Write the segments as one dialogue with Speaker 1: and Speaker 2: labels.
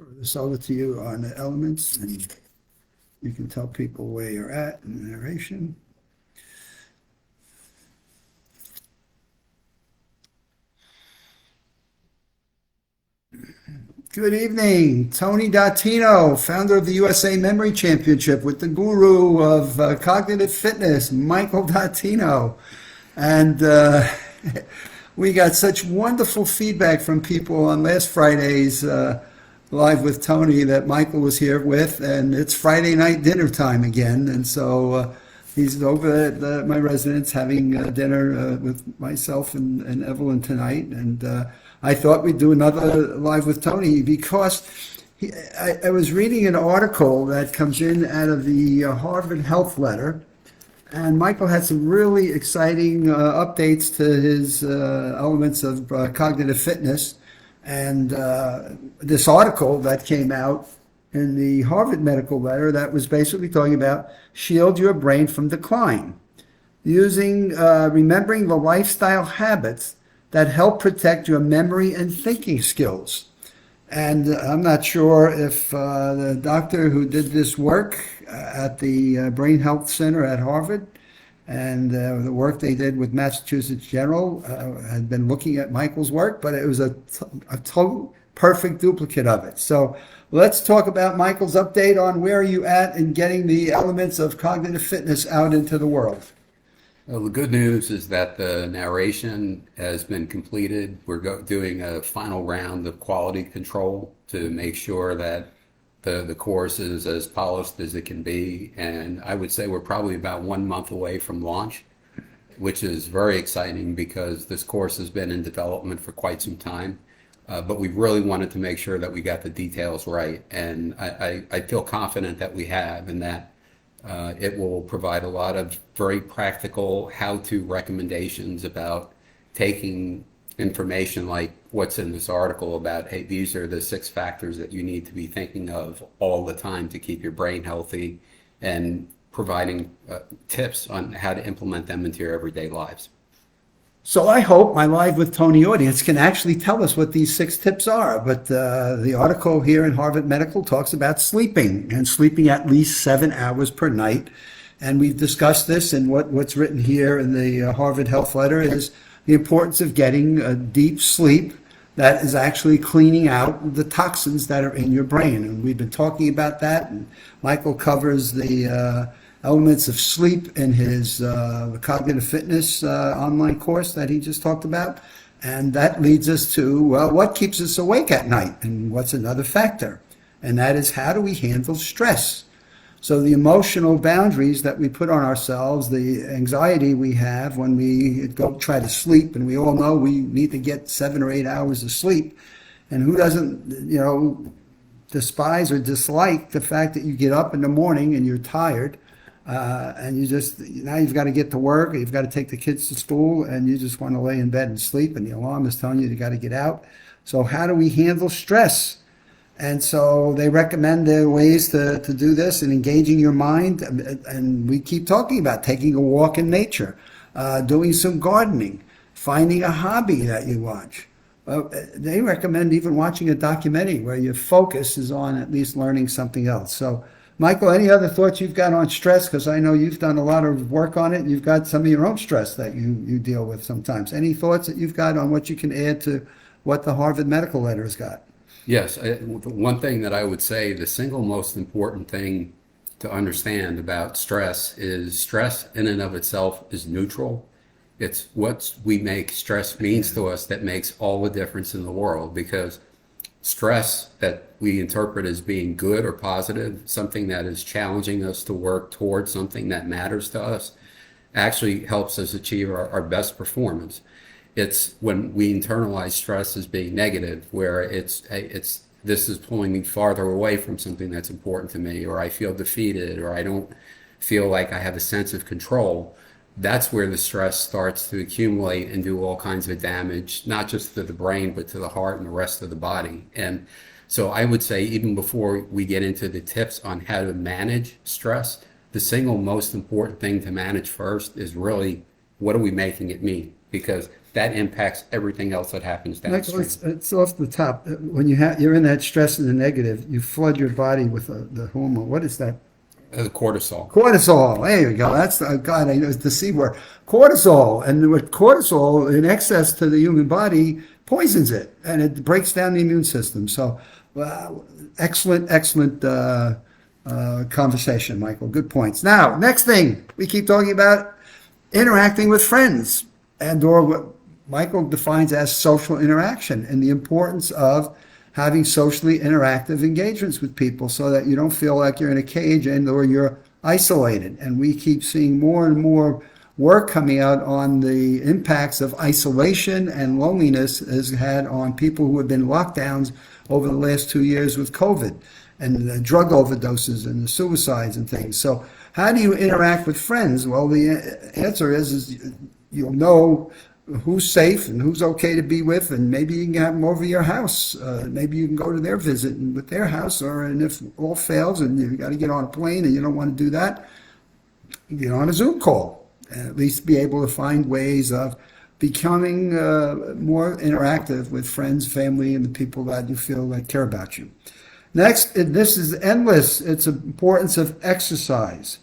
Speaker 1: throw this over to you on the elements, and you can tell people where you're at in the narration. Good evening, Tony Dottino, founder of the USA Memory Championship, with the guru of cognitive fitness, Michael Dottino. And we got such wonderful feedback from people on last Friday's Live with Tony that Michael was here with, and it's Friday night dinner time again. And so he's over at my residence having dinner with myself and Evelyn tonight. And I thought we'd do another Live with Tony because I was reading an article that comes in out of the Harvard Health Letter, and Michael had some really exciting updates to his elements of cognitive fitness. And this article that came out in the Harvard Medical Letter that was basically talking about shield your brain from decline, using remembering the lifestyle habits that help protect your memory and thinking skills. And I'm not sure if the doctor who did this work at the Brain Health Center at Harvard and the work they did with Massachusetts General had been looking at Michael's work, but it was a total perfect duplicate of it. So let's talk about Michael's update on where are you at in getting the elements of cognitive fitness out into the world.
Speaker 2: Well, the good news is that the narration has been completed. We're doing a final round of quality control to make sure that the course is as polished as it can be. And I would say we're probably about 1 month away from launch, which is very exciting because this course has been in development for quite some time. But we really wanted to make sure that we got the details right. And I feel confident that we have, and that it will provide a lot of very practical how-to recommendations about taking information like what's in this article about, hey, these are the 6 factors that you need to be thinking of all the time to keep your brain healthy, and providing tips on how to implement them into your everyday lives.
Speaker 1: So I hope my Live with Tony audience can actually tell us what these 6 tips are. But the article here in Harvard Medical talks about sleeping, and sleeping at least 7 hours per night. And we've discussed this, and what's written here in the Harvard Health Letter is the importance of getting a deep sleep that is actually cleaning out the toxins that are in your brain. And we've been talking about that, and Michael covers the elements of sleep in his cognitive fitness online course that he just talked about. And that leads us to, well, what keeps us awake at night? And what's another factor? And that is, how do we handle stress? So the emotional boundaries that we put on ourselves, the anxiety we have when we go try to sleep, and we all know we need to get 7 or 8 hours of sleep. And who doesn't, despise or dislike the fact that you get up in the morning and you're tired, and now you've got to get to work, or you've got to take the kids to school, and you just want to lay in bed and sleep, and the alarm is telling you got to get out. So how do we handle stress? And so they recommend ways to do this and engaging your mind. And we keep talking about taking a walk in nature, doing some gardening, finding a hobby that you watch. They recommend even watching a documentary where your focus is on at least learning something else. So, Michael, any other thoughts you've got on stress? Because I know you've done a lot of work on it, and you've got some of your own stress that you deal with sometimes. Any thoughts that you've got on what you can add to what the Harvard Medical Letter has got?
Speaker 2: Yes, one thing that I would say, the single most important thing to understand about stress is stress in and of itself is neutral. It's what we make stress means to us that makes all the difference in the world, because stress that we interpret as being good or positive, something that is challenging us to work towards something that matters to us, actually helps us achieve our best performance. It's when we internalize stress as being negative, where it's this is pulling me farther away from something that's important to me, or I feel defeated, or I don't feel like I have a sense of control. That's where the stress starts to accumulate and do all kinds of damage, not just to the brain, but to the heart and the rest of the body. And so I would say, even before we get into the tips on how to manage stress, the single most important thing to manage first is really, what are we making it mean? Because that impacts everything else that happens
Speaker 1: Michael,
Speaker 2: downstream.
Speaker 1: it's off the top. When you're in that stress and the negative, you flood your body with the hormone. What is that?
Speaker 2: The cortisol.
Speaker 1: Cortisol. There you go. That's God. I know it's the C word. Cortisol, and with cortisol in excess to the human body poisons it, and it breaks down the immune system. So, excellent conversation, Michael. Good points. Now, next thing we keep talking about interacting with friends, and or what Michael defines as social interaction, and the importance of having socially interactive engagements with people so that you don't feel like you're in a cage and or you're isolated. And we keep seeing more and more work coming out on the impacts of isolation and loneliness has had on people who have been lockdowns over the last 2 years with COVID and the drug overdoses and the suicides and things. So how do you interact with friends? Well, the answer is you'll know who's safe and who's okay to be with, and maybe you can have them over your house. Maybe you can go to their visit and with their house, and if all fails and you got to get on a plane and you don't want to do that, get on a Zoom call and at least be able to find ways of becoming more interactive with friends, family, and the people that you feel that care about you. Next, this is endless. It's the importance of exercise.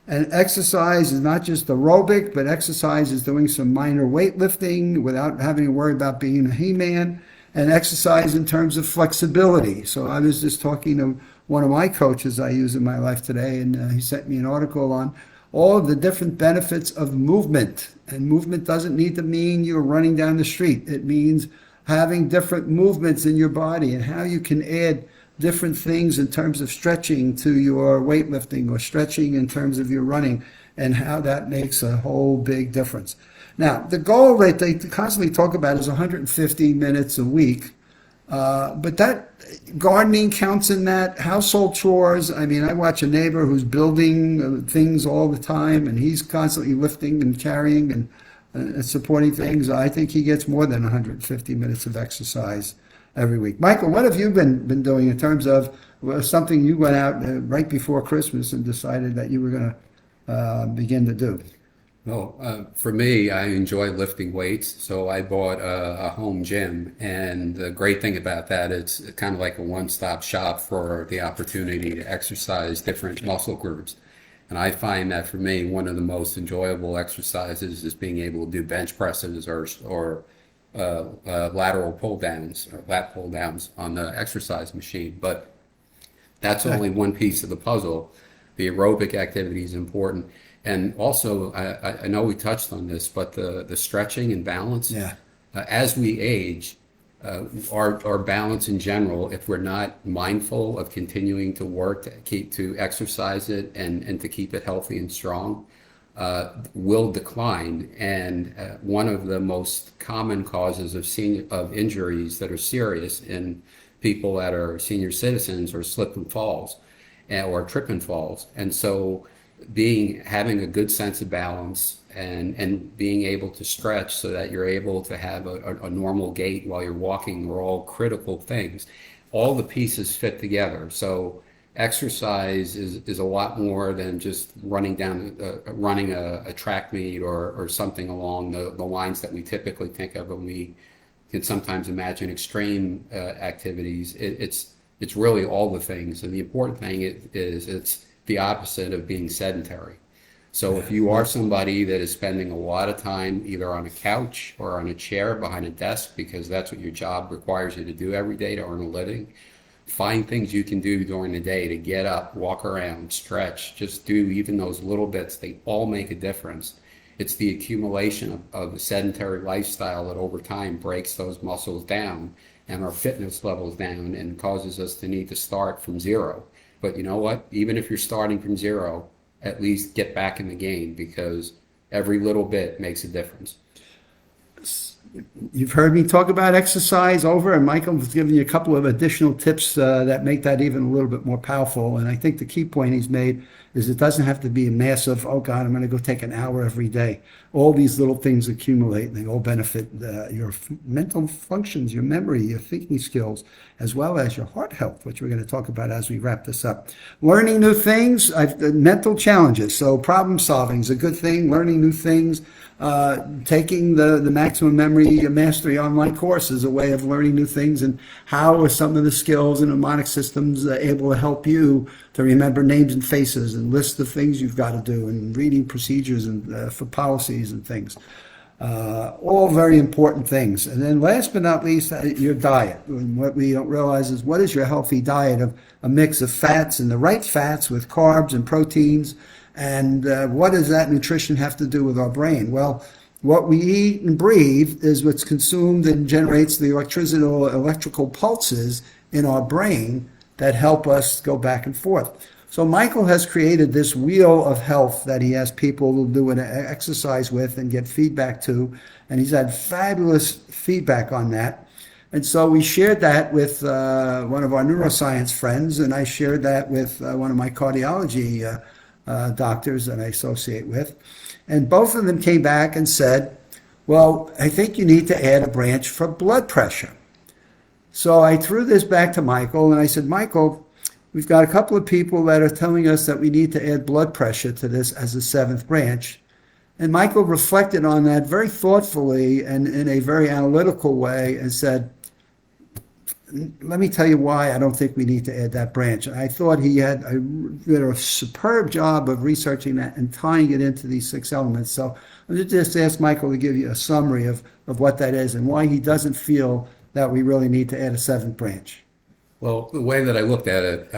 Speaker 1: And exercise is not just aerobic, but exercise is doing some minor weightlifting without having to worry about being a He-Man, and exercise in terms of flexibility. So I was just talking to one of my coaches I use in my life today, and he sent me an article on all of the different benefits of movement. And movement doesn't need to mean you're running down the street. It means having different movements in your body and how you can add different things in terms of stretching to your weightlifting or stretching in terms of your running, and how that makes a whole big difference. Now, the goal that they constantly talk about is 150 minutes a week, but that gardening counts in that, household chores. I mean, I watch a neighbor who's building things all the time, and he's constantly lifting and carrying and supporting things. I think he gets more than 150 minutes of exercise every week. Michael, what have you been doing in terms of something you went out right before Christmas and decided that you were going to begin to do?
Speaker 2: Well, for me, I enjoy lifting weights, so I bought a home gym, and the great thing about that, it's kind of like a one-stop shop for the opportunity to exercise different muscle groups. And I find that for me, one of the most enjoyable exercises is being able to do bench presses or lateral pull downs or lat pull downs on the exercise machine. But that's only one piece of the puzzle. The aerobic activity is important. And also, I know we touched on this, but the stretching and balance,
Speaker 1: Yeah.
Speaker 2: As we age, our balance in general, if we're not mindful of continuing to work to exercise it and to keep it healthy and strong, will decline. And one of the most common causes of injuries that are serious in people that are senior citizens are slip and falls, or trip and falls. And so having a good sense of balance and being able to stretch so that you're able to have a normal gait while you're walking are all critical things. All the pieces fit together. So exercise is a lot more than just running a track meet or something along the lines that we typically think of when we can sometimes imagine extreme activities. It's really all the things, and the important thing is it's the opposite of being sedentary. So if you are somebody that is spending a lot of time either on a couch or on a chair behind a desk because that's what your job requires you to do every day to earn a living, find things you can do during the day to get up, walk around, stretch, just do even those little bits. They all make a difference. It's the accumulation of a sedentary lifestyle that over time breaks those muscles down and our fitness levels down and causes us to need to start from zero. But you know what? Even if you're starting from zero, at least get back in the game because every little bit makes a difference.
Speaker 1: You've heard me talk about exercise over, and Michael's given you a couple of additional tips that make that even a little bit more powerful. And I think the key point he's made is it doesn't have to be a massive, oh God, I'm going to go take an hour every day. All these little things accumulate, and they all benefit your mental functions, your memory, your thinking skills, as well as your heart health, which we're going to talk about as we wrap this up. Learning new things, mental challenges. So problem solving is a good thing. Learning new things. Taking the maximum memory mastery online course is a way of learning new things, and how are some of the skills and mnemonic systems able to help you to remember names and faces and lists of things you've got to do, and reading procedures and for policies and things. All very important things. And then last but not least, your diet. And what we don't realize is, what is your healthy diet of a mix of fats, and the right fats with carbs and proteins. And what does that nutrition have to do with our brain? Well, what we eat and breathe is what's consumed and generates the electrical pulses in our brain that help us go back and forth. So Michael has created this wheel of health that he has people do an exercise with and get feedback to, and he's had fabulous feedback on that. And so we shared that with one of our neuroscience friends, and I shared that with one of my cardiology doctors that I associate with. And both of them came back and said, well, I think you need to add a branch for blood pressure. So I threw this back to Michael, and I said, Michael, we've got a couple of people that are telling us that we need to add blood pressure to this as a seventh branch. And Michael reflected on that very thoughtfully and in a very analytical way and said, let me tell you why I don't think we need to add that branch. And I thought he did a superb job of researching that and tying it into these 6 elements. So I'm going to just ask Michael to give you a summary of what that is and why he doesn't feel that we really need to add a 7th branch.
Speaker 2: Well, the way that I looked at it,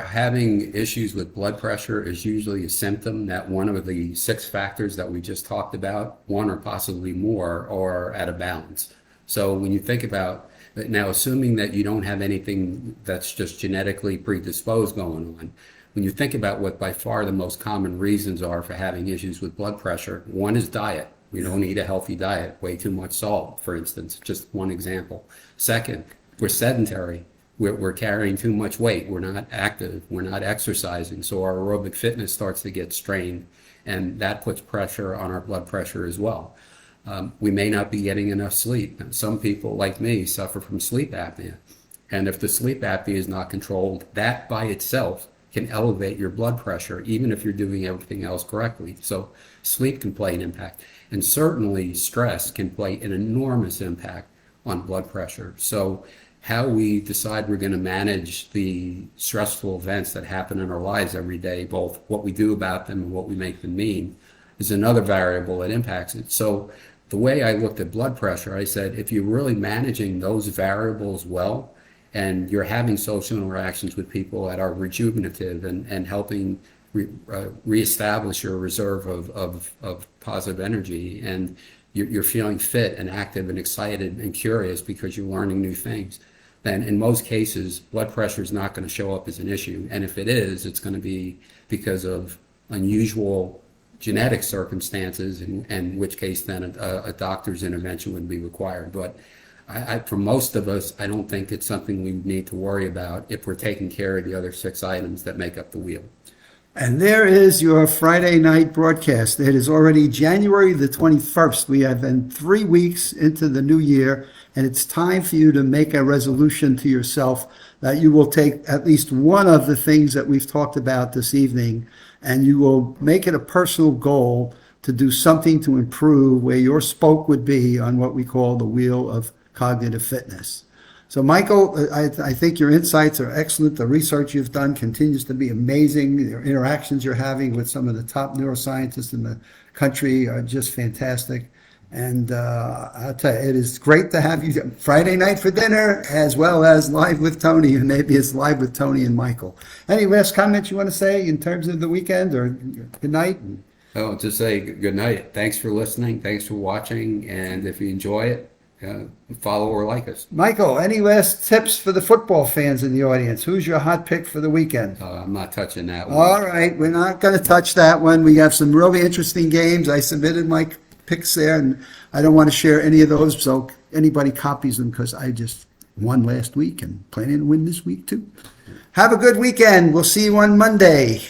Speaker 2: having issues with blood pressure is usually a symptom that one of the 6 factors that we just talked about, one or possibly more, are out of balance. So when you think about now, assuming that you don't have anything that's just genetically predisposed going on, when you think about what by far the most common reasons are for having issues with blood pressure, one is diet. We don't eat a healthy diet, way too much salt, for instance, just one example. Second, we're sedentary. We're carrying too much weight. We're not active. We're not exercising. So our aerobic fitness starts to get strained, and that puts pressure on our blood pressure as well. We may not be getting enough sleep. Some people, like me, suffer from sleep apnea. And if the sleep apnea is not controlled, that by itself can elevate your blood pressure, even if you're doing everything else correctly. So sleep can play an impact. And certainly stress can play an enormous impact on blood pressure. So how we decide we're going to manage the stressful events that happen in our lives every day, both what we do about them and what we make them mean, is another variable that impacts it. So the way I looked at blood pressure, I said, if you're really managing those variables well, and you're having social interactions with people that are rejuvenative and helping reestablish your reserve of positive energy, and you're feeling fit and active and excited and curious because you're learning new things, then in most cases, blood pressure is not going to show up as an issue. And if it is, it's going to be because of unusual genetic circumstances, in which case then a doctor's intervention would be required. But for most of us, I don't think it's something we need to worry about if we're taking care of the other 6 items that make up the wheel.
Speaker 1: And there is your Friday night broadcast. It is already January the 21st. We have been 3 weeks into the new year, and it's time for you to make a resolution to yourself that you will take at least one of the things that we've talked about this evening, and you will make it a personal goal to do something to improve where your spoke would be on what we call the wheel of cognitive fitness. So, Michael, I think your insights are excellent. The research you've done continues to be amazing. Your interactions you're having with some of the top neuroscientists in the country are just fantastic. And I'll tell you, it is great to have you Friday night for dinner, as well as Live with Tony, and maybe it's Live with Tony and Michael. Any last comments you want to say in terms of the weekend, or good night?
Speaker 2: Oh, just say good night. Thanks for listening. Thanks for watching. And if you enjoy it, follow or like us.
Speaker 1: Michael, any last tips for the football fans in the audience? Who's your hot pick for the weekend?
Speaker 2: I'm not touching that one.
Speaker 1: All right, we're not going to touch that one. We have some really interesting games. I submitted my picks there, and I don't want to share any of those, so anybody copies them, because I just won last week and planning to win this week too. Have a good weekend. We'll see you on Monday.